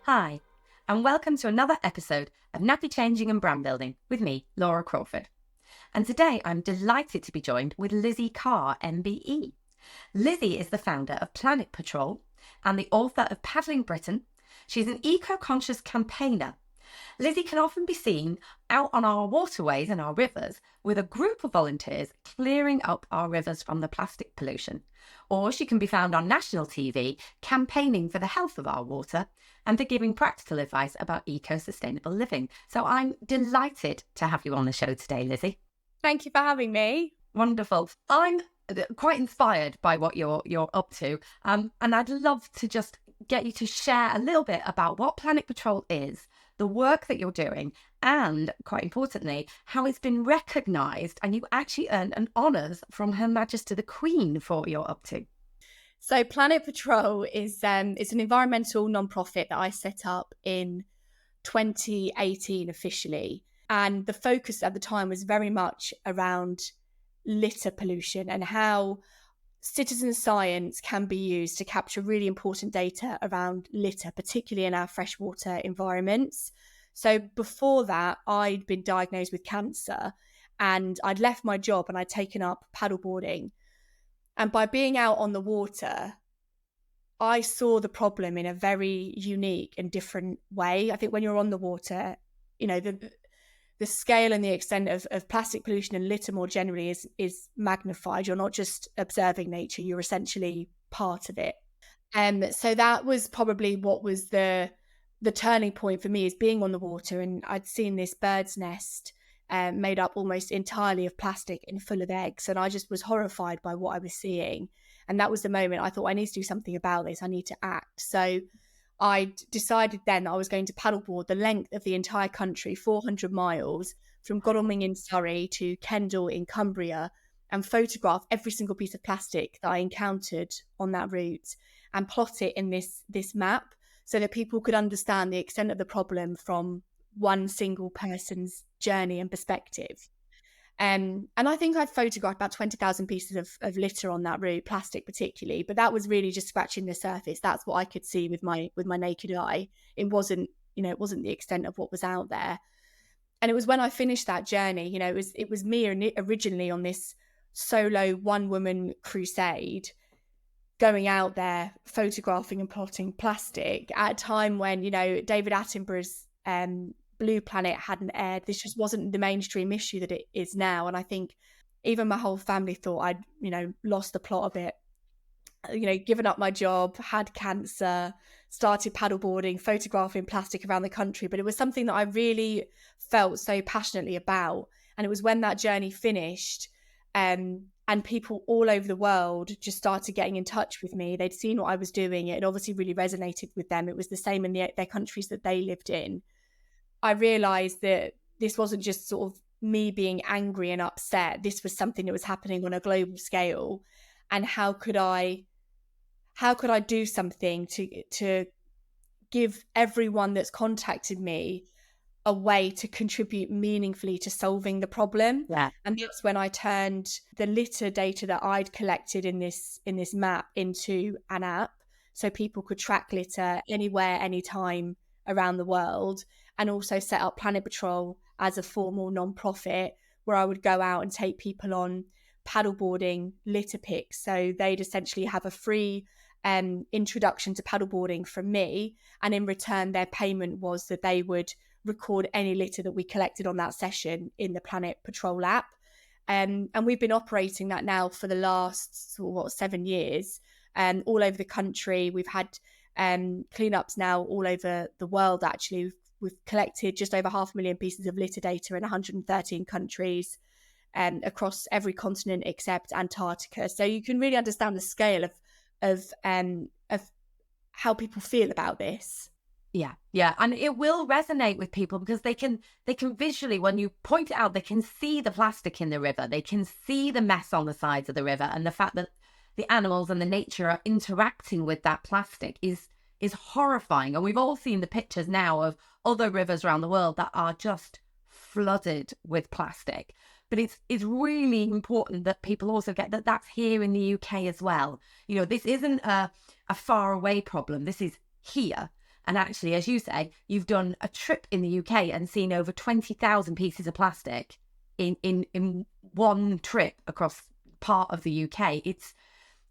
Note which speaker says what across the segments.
Speaker 1: Hi, and welcome to another episode of Nappy Changing and Brand Building with me, Laura Crawford. And today I'm delighted to be joined with Lizzie Carr, MBE. Lizzie is the founder of Planet Patrol and the author of Paddling Britain. She's an eco-conscious campaigner. Lizzie can often be seen out on our waterways and our rivers with a group of volunteers clearing up our rivers from the plastic pollution. Or she can be found on national TV campaigning for the health of our water and for giving practical advice about eco-sustainable living. So I'm delighted to have you on the show today, Lizzie.
Speaker 2: Thank you for having me.
Speaker 1: Wonderful. I'm quite inspired by what you're up to, and I'd love to just get you to share a little bit about what Planet Patrol is, the work that you're doing, and quite importantly, how it's been recognised and you actually earned an honours from Her Majesty the Queen for what you're up to.
Speaker 2: So Planet Patrol is it's an environmental non-profit that I set up in 2018 officially. And the focus at the time was very much around litter pollution and how citizen science can be used to capture really important data around litter, particularly in our freshwater environments. So before that, I'd been diagnosed with cancer and I'd left my job and I'd taken up paddleboarding. And by being out on the water, I saw the problem in a very unique and different way. I think when you're on the water, you know, the scale and the extent of plastic pollution and litter more generally is magnified. You're not just observing nature, you're essentially part of it. So that was probably what was the turning point for me, is being on the water. And I'd seen this bird's nest made up almost entirely of plastic and full of eggs. And I just was horrified by what I was seeing. And that was the moment I thought, I need to do something about this. I need to act. So I decided then I was going to paddleboard the length of the entire country, 400 miles, from Godalming in Surrey to Kendal in Cumbria, and photograph every single piece of plastic that I encountered on that route and plot it in this map so that people could understand the extent of the problem from one single person's journey and perspective. And I think I'd photographed about 20,000 pieces of litter on that route, plastic particularly, but that was really just scratching the surface. That's what I could see with my naked eye. It wasn't the extent of what was out there. And it was when I finished that journey, it was me originally on this solo one-woman crusade, going out there photographing and plotting plastic at a time when, David Attenborough's Blue Planet hadn't aired. This just wasn't the mainstream issue that it is now. And I think even my whole family thought I'd, lost the plot a bit, given up my job, had cancer, started paddleboarding, photographing plastic around the country. But it was something that I really felt so passionately about. And it was when that journey finished, and people all over the world just started getting in touch with me. They'd seen what I was doing. It obviously really resonated with them. It was the same in their countries that they lived in. I realised that this wasn't just sort of me being angry and upset. This was something that was happening on a global scale. And how could I do something to give everyone that's contacted me a way to contribute meaningfully to solving the problem?
Speaker 1: Yeah.
Speaker 2: And that's when I turned the litter data that I'd collected in this map into an app, so people could track litter anywhere, anytime around the world, and also set up Planet Patrol as a formal non-profit where I would go out and take people on paddleboarding litter picks. So they'd essentially have a free introduction to paddleboarding from me, and in return their payment was that they would record any litter that we collected on that session in the Planet Patrol app. And we've been operating that now for the last 7 years, all over the country. We've had cleanups now all over the world. Actually, we've collected just over 500,000 pieces of litter data in 113 countries, across every continent except Antarctica. So you can really understand the scale of how people feel about this.
Speaker 1: Yeah, and it will resonate with people because they can visually, when you point it out, they can see the plastic in the river, they can see the mess on the sides of the river, and the fact that the animals and the nature are interacting with that plastic is horrifying. And we've all seen the pictures now of other rivers around the world that are just flooded with plastic. But it's really important that people also get that that's here in the UK as well. This isn't a far away problem. This is here. And actually, as you say, you've done a trip in the UK and seen over 20,000 pieces of plastic in one trip across part of the UK.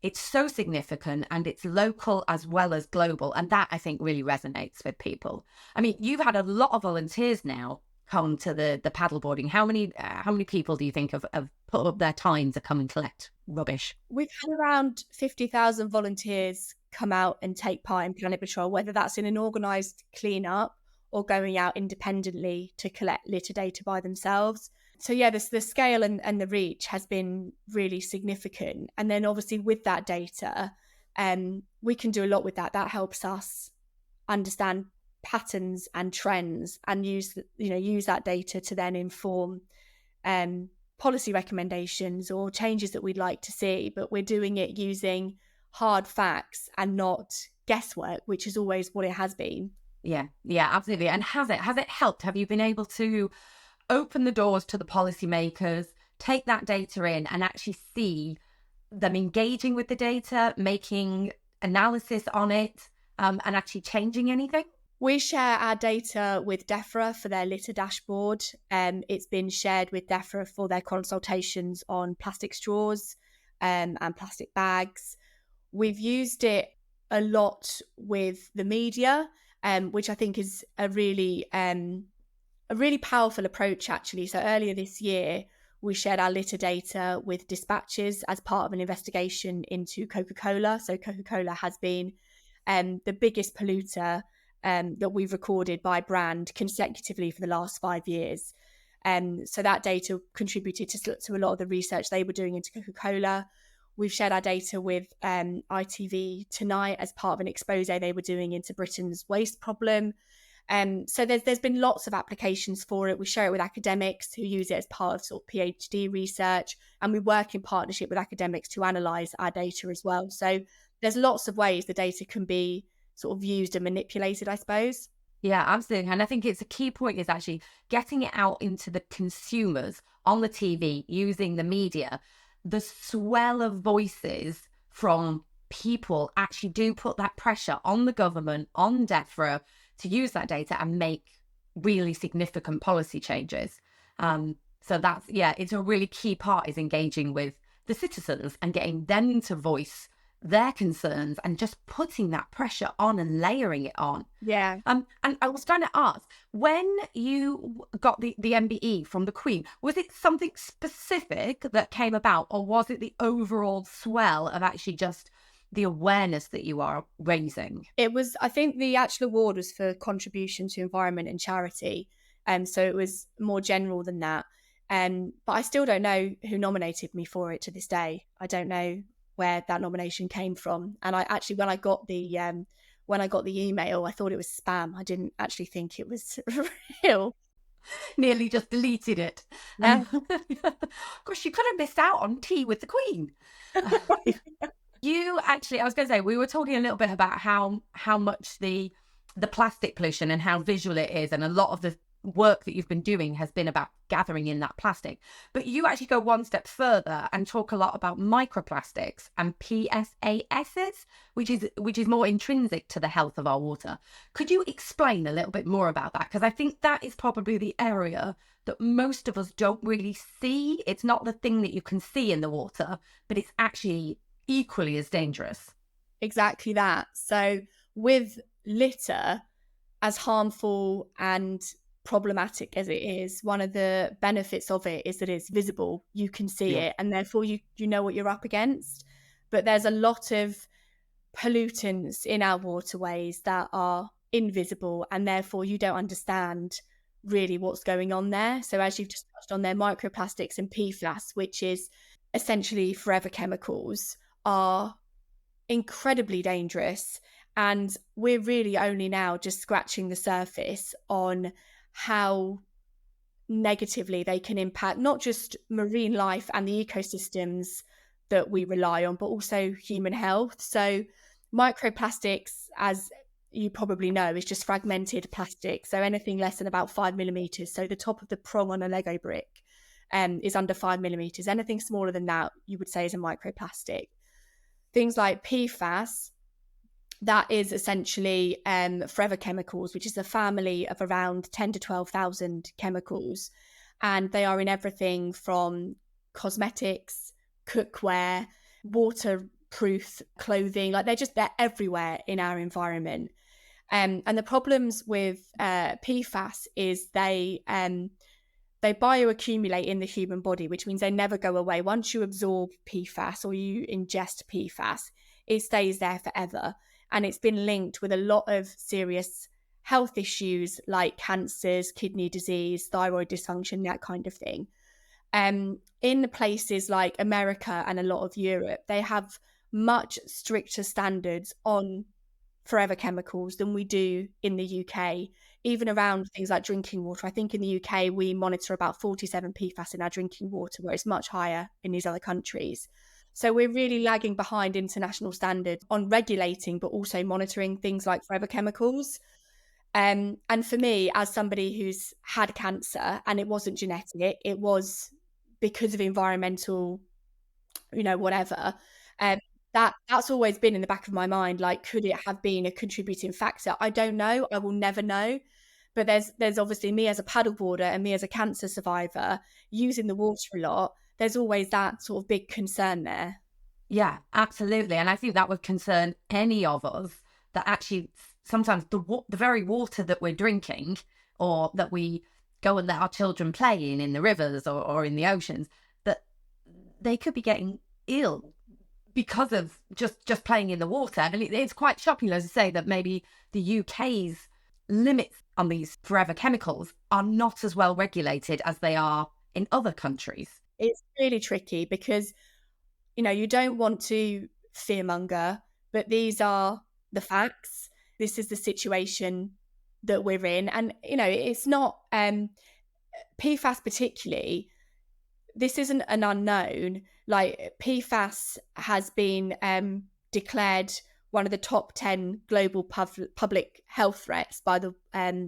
Speaker 1: It's so significant, and it's local as well as global. And that, I think, really resonates with people. I mean, you've had a lot of volunteers now come to the paddleboarding. How many people do you think have put up their time to come and collect rubbish?
Speaker 2: We've had around 50,000 volunteers come out and take part in Planet Patrol, whether that's in an organised cleanup or going out independently to collect litter data by themselves. So yeah, the scale and the reach has been really significant. And then obviously with that data, we can do a lot with that. That helps us understand patterns and trends and use that data to then inform policy recommendations or changes that we'd like to see. But we're doing it using hard facts and not guesswork, which is always what it has been.
Speaker 1: Yeah, absolutely. And has it helped? Have you been able to open the doors to the policymakers, take that data in, and actually see them engaging with the data, making analysis on it, and actually changing anything?
Speaker 2: We share our data with DEFRA for their litter dashboard. It's been shared with DEFRA for their consultations on plastic straws and plastic bags. We've used it a lot with the media, which I think is a really powerful approach, actually. So earlier this year, we shared our litter data with dispatches as part of an investigation into Coca-Cola. So Coca-Cola has been the biggest polluter that we've recorded by brand consecutively for the last 5 years. So that data contributed to a lot of the research they were doing into Coca-Cola. We've shared our data with ITV Tonight as part of an expose they were doing into Britain's waste problem. So there's been lots of applications for it. We share it with academics who use it as part of sort of PhD research, and we work in partnership with academics to analyse our data as well. So there's lots of ways the data can be sort of used and manipulated, I suppose.
Speaker 1: Yeah, absolutely. And I think it's a key point is actually getting it out into the consumers on the TV, using the media. The swell of voices from people actually do put that pressure on the government, on DEFRA, to use that data and make really significant policy changes. So that's, it's a really key part is engaging with the citizens and getting them to voice their concerns and just putting that pressure on and layering it on.
Speaker 2: Yeah.
Speaker 1: And I was trying to ask, when you got the MBE from the Queen, was it something specific that came about, or was it the overall swell of actually just the awareness that you are raising?
Speaker 2: It was, I think the actual award was for contribution to environment and charity. So it was more general than that. But I still don't know who nominated me for it to this day. I don't know where that nomination came from. And I actually, when I got the email, I thought it was spam. I didn't actually think it was real.
Speaker 1: Nearly just deleted it.
Speaker 2: Yeah.
Speaker 1: Gosh, you could have missed out on tea with the Queen. You actually, I was going to say, we were talking a little bit about how much the plastic pollution and how visual it is, and a lot of the work that you've been doing has been about gathering in that plastic. But you actually go one step further and talk a lot about microplastics and PFASs, which is more intrinsic to the health of our water. Could you explain a little bit more about that? Because I think that is probably the area that most of us don't really see. It's not the thing that you can see in the water, but it's actually equally as dangerous.
Speaker 2: Exactly that. So with litter, as harmful and problematic as it is, one of the benefits of it is that it's visible. You can see it, and therefore you know what you're up against. But there's a lot of pollutants in our waterways that are invisible, and therefore you don't understand really what's going on there. So as you've just touched on there, microplastics and PFAS, which is essentially forever chemicals, are incredibly dangerous. And we're really only now just scratching the surface on how negatively they can impact not just marine life and the ecosystems that we rely on, but also human health. So microplastics, as you probably know, is just fragmented plastic. So anything less than about 5 millimeters. So the top of the prong on a Lego brick is under 5 millimeters. Anything smaller than that, you would say, is a microplastic. Things like PFAS that is essentially forever chemicals, which is a family of around 10 to 12,000 chemicals. And they are in everything from cosmetics, cookware, waterproof clothing. Like they're everywhere in our environment. And the problems with PFAS is they bioaccumulate in the human body, which means they never go away. Once you absorb PFAS or you ingest PFAS, it stays there forever. And it's been linked with a lot of serious health issues like cancers, kidney disease, thyroid dysfunction, that kind of thing. In places like America and a lot of Europe, they have much stricter standards on forever chemicals than we do in the UK, even around things like drinking water. I think in the UK, we monitor about 47 PFAS in our drinking water, where it's much higher in these other countries. So we're really lagging behind international standards on regulating, but also monitoring things like forever chemicals. And for me, as somebody who's had cancer, and it wasn't genetic, it was because of environmental, whatever. That's always been in the back of my mind. Like, could it have been a contributing factor? I don't know. I will never know. But there's obviously me as a paddleboarder and me as a cancer survivor using the water a lot. There's always that sort of big concern there.
Speaker 1: Yeah, absolutely. And I think that would concern any of us, that actually sometimes the very water that we're drinking, or that we go and let our children play in the rivers or in the oceans, that they could be getting ill because of just playing in the water. And it's quite shocking, as I say, that maybe the UK's limits on these forever chemicals are not as well regulated as they are in other countries.
Speaker 2: It's really tricky because, you don't want to fearmonger, but these are the facts. This is the situation that we're in. And, it's not PFAS particularly. This isn't an unknown. Like, PFAS has been declared one of the top 10 global public health threats by the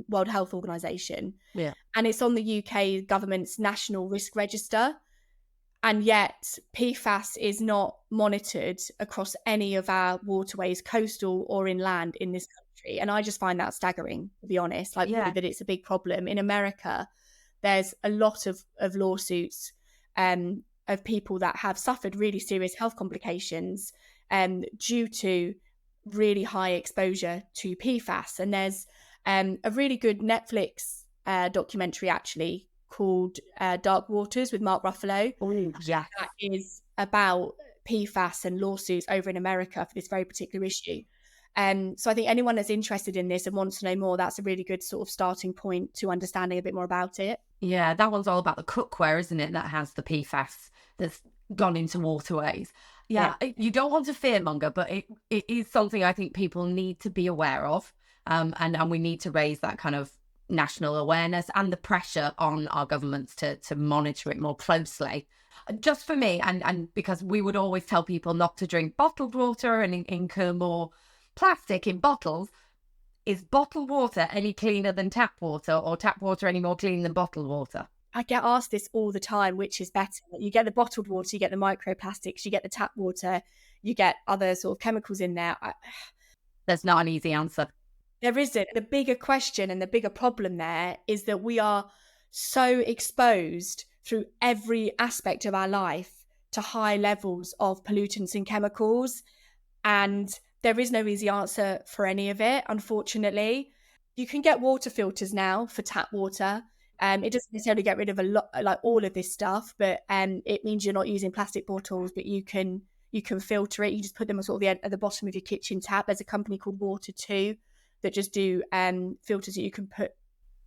Speaker 2: World Health Organization.
Speaker 1: Yeah.
Speaker 2: And it's on the UK government's national risk register. And yet PFAS is not monitored across any of our waterways, coastal or inland, in this country. And I just find that staggering, to be honest, really, that it's a big problem. In America, there's a lot of lawsuits of people that have suffered really serious health complications due to really high exposure to PFAS. And there's a really good Netflix documentary, actually, called Dark Waters with Mark Ruffalo.
Speaker 1: Yeah.
Speaker 2: That is about PFAS and lawsuits over in America for this very particular issue. So I think anyone that's interested in this and wants to know more, that's a really good sort of starting point to understanding a bit more about it.
Speaker 1: Yeah, that one's all about the cookware, isn't it? That has the PFAS that's gone into waterways. Yeah. You don't want to fearmonger, but it is something I think people need to be aware of. And we need to raise that kind of national awareness and the pressure on our governments to monitor it more closely. Just for me, and because we would always tell people not to drink bottled water and incur more plastic in bottles. Is bottled water any cleaner than tap water, or tap water any more clean than bottled water?
Speaker 2: I get asked this all the time, which is better. You get the bottled water, you get the microplastics, you get the tap water, you get other sort of chemicals in there.
Speaker 1: There's not an easy answer.
Speaker 2: There isn't. The bigger question and the bigger problem there is that we are so exposed through every aspect of our life to high levels of pollutants and chemicals. And there is no easy answer for any of it, unfortunately. You can get water filters now for tap water. It doesn't necessarily get rid of a lot, like all of this stuff, but it means you're not using plastic bottles, but you can filter it. You just put them sort of at the bottom of your kitchen tap. There's a company called Water 2 that just do filters that you can put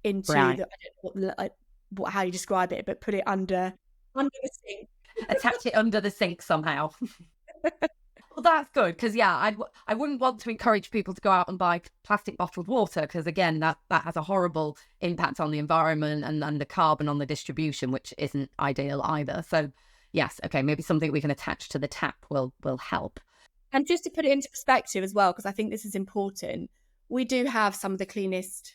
Speaker 2: into
Speaker 1: Right.
Speaker 2: I don't know how you describe it, but put it under the sink.
Speaker 1: Attach it under the sink somehow. Well, that's good, because I wouldn't want to encourage people to go out and buy plastic bottled water, because again, that has a horrible impact on the environment and the carbon on the distribution, which isn't ideal either. So yes, okay, maybe something we can attach to the tap will help.
Speaker 2: And just to put it into perspective as well, because I think this is important, we do have some of the cleanest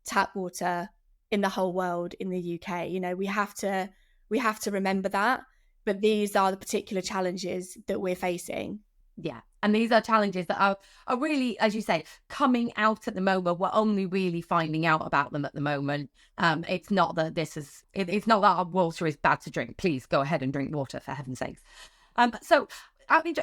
Speaker 2: tap water in the whole world in the UK. We have to remember that. But these are the particular challenges that we're facing.
Speaker 1: Yeah. And these are challenges that are really, as you say, coming out at the moment. We're only really finding out about them at the moment. It's not that it's not that our water is bad to drink. Please go ahead and drink water, for heaven's sakes. So,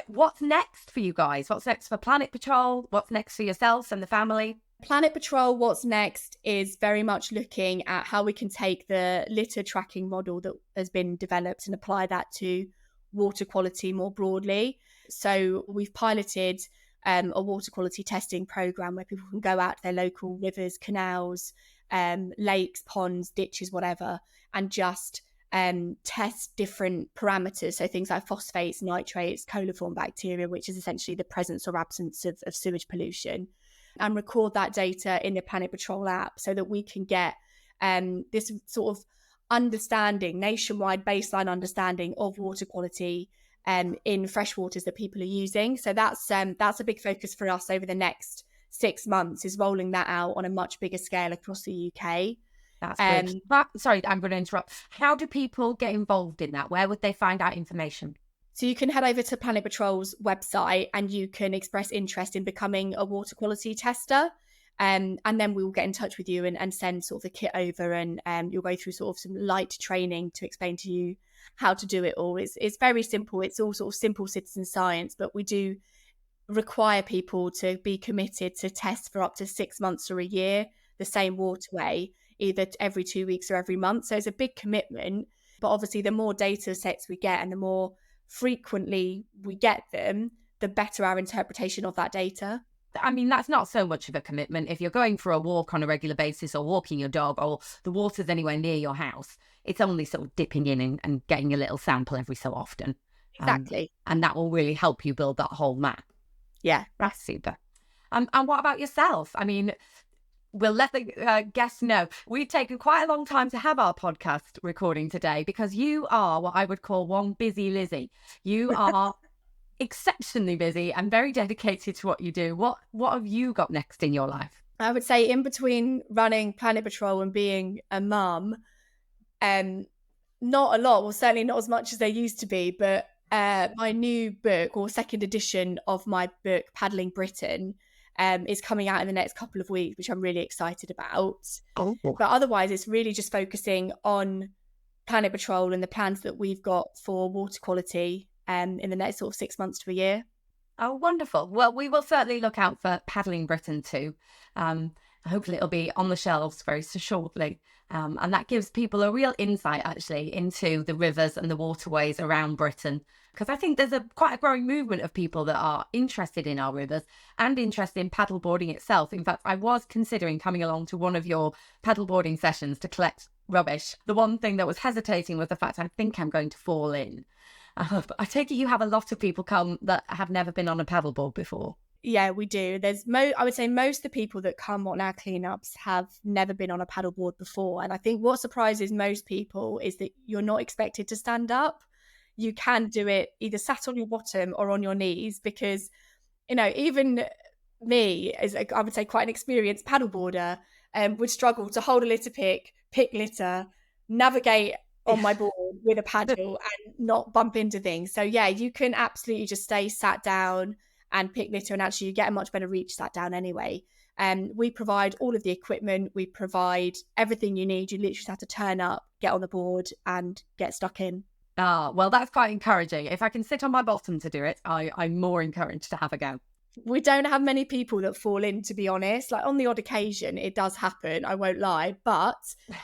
Speaker 1: what's next for you guys? What's next for Planet Patrol? What's next for yourselves and the family?
Speaker 2: Planet Patrol, what's next is very much looking at how we can take the litter tracking model that has been developed and apply that to water quality more broadly. So we've piloted a water quality testing program where people can go out to their local rivers, canals, lakes, ponds, ditches, whatever, and just test different parameters. So things like phosphates, nitrates, coliform bacteria, which is essentially the presence or absence of sewage pollution, and record that data in the Planet Patrol app so that we can get this sort of understanding, nationwide baseline understanding of water quality in freshwaters that people are using. So that's a big focus for us over the next 6 months, is rolling that out on a much bigger scale across the UK.
Speaker 1: That's good. Sorry, I'm going to interrupt. How do people get involved in that? Where would they find out information?
Speaker 2: So you can head over to Planet Patrol's website and you can express interest in becoming a water quality tester. And then we will get in touch with you and send sort of the kit over, and you'll go through sort of some light training to explain to you how to do it all. It's very simple. It's all sort of simple citizen science, but we do require people to be committed to test for up to 6 months or a year the same waterway, either every 2 weeks or every month. So it's a big commitment. But obviously, the more data sets we get and the more frequently we get them, the better our interpretation of that data.
Speaker 1: I mean, that's not so much of a commitment. If you're going for a walk on a regular basis or walking your dog, or the water's anywhere near your house, it's only sort of dipping in and getting a little sample every so often.
Speaker 2: Exactly.
Speaker 1: And that will really help you build that whole map.
Speaker 2: Yeah.
Speaker 1: That's super. And what about yourself? I mean, we'll let the guests know. We've taken quite a long time to have our podcast recording today because you are what I would call one busy Lizzie. You are exceptionally busy and very dedicated to what you do. What have you got next in your life?
Speaker 2: I would say in between running Planet Patrol and being a mum, not a lot, well, certainly not as much as there used to be, but my new book, or second edition of my book, Paddling Britain, is coming out in the next couple of weeks, which I'm really excited about.
Speaker 1: Oh.
Speaker 2: But otherwise, it's really just focusing on Planet Patrol and the plans that we've got for water quality in the next sort of 6 months to a year.
Speaker 1: Oh, wonderful. Well, we will certainly look out for Paddling Britain too. Hopefully it'll be on the shelves very shortly. And that gives people a real insight, actually, into the rivers and the waterways around Britain. Because I think there's quite a growing movement of people that are interested in our rivers and interested in paddleboarding itself. In fact, I was considering coming along to one of your paddleboarding sessions to collect rubbish. The one thing that was hesitating was the fact I think I'm going to fall in. But I take it you have a lot of people come that have never been on a paddleboard before.
Speaker 2: Yeah, we do. I would say most of the people that come on our cleanups have never been on a paddleboard before. And I think what surprises most people is that you're not expected to stand up. You can do it either sat on your bottom or on your knees, because, even me, as I would say quite an experienced paddleboarder, would struggle to hold a litter pick litter, navigate on my board with a paddle and not bump into things. So yeah, you can absolutely just stay sat down and pick litter, and actually you get a much better reach sat down anyway. We provide all of the equipment, we provide everything you need. You literally just have to turn up, get on the board and get stuck in.
Speaker 1: Well, that's quite encouraging. If I can sit on my bottom to do it, I'm more encouraged to have a go.
Speaker 2: We don't have many people that fall in, to be honest. Like on the odd occasion, it does happen, I won't lie. But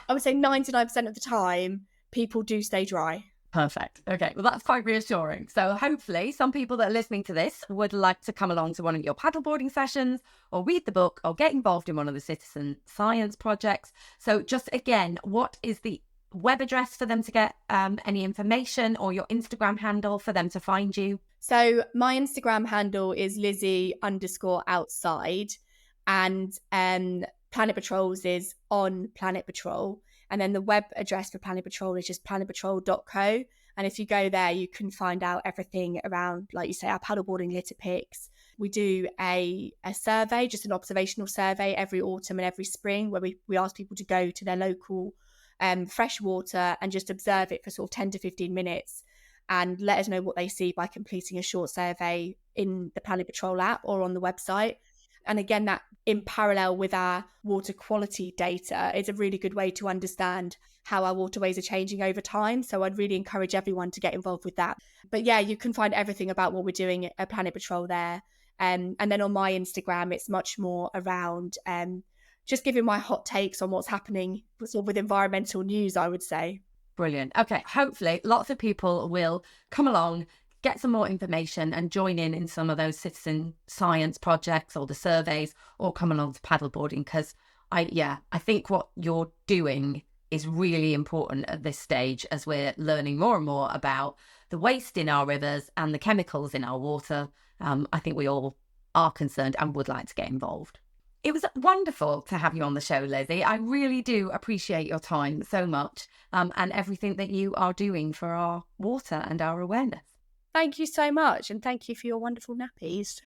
Speaker 2: I would say 99% of the time, people do stay dry.
Speaker 1: Perfect. Okay, well, that's quite reassuring. So hopefully some people that are listening to this would like to come along to one of your paddleboarding sessions or read the book or get involved in one of the citizen science projects. So just again, what is the web address for them to get any information, or your Instagram handle for them to find you?
Speaker 2: So my Instagram handle is Lizzie_outside, and Planet Patrol's is on Planet Patrol. And then the web address for Planet Patrol is just planetpatrol.co. And if you go there, you can find out everything around, like you say, our paddleboarding litter picks. We do a survey, just an observational survey every autumn and every spring, where we ask people to go to their local freshwater and just observe it for sort of 10 to 15 minutes and let us know what they see by completing a short survey in the Planet Patrol app or on the website. And again, that in parallel with our water quality data is a really good way to understand how our waterways are changing over time. So I'd really encourage everyone to get involved with that. But yeah, you can find everything about what we're doing at Planet Patrol there. And then on my Instagram, it's much more around just giving my hot takes on what's happening sort of with environmental news, I would say.
Speaker 1: Brilliant. Okay, hopefully lots of people will come along, get some more information and join in some of those citizen science projects or the surveys, or come along to paddleboarding, because I think what you're doing is really important at this stage as we're learning more and more about the waste in our rivers and the chemicals in our water. I think we all are concerned and would like to get involved. It was wonderful to have you on the show, Lizzie. I really do appreciate your time so much, and everything that you are doing for our water and our awareness.
Speaker 2: Thank you so much. And thank you for your wonderful nappies.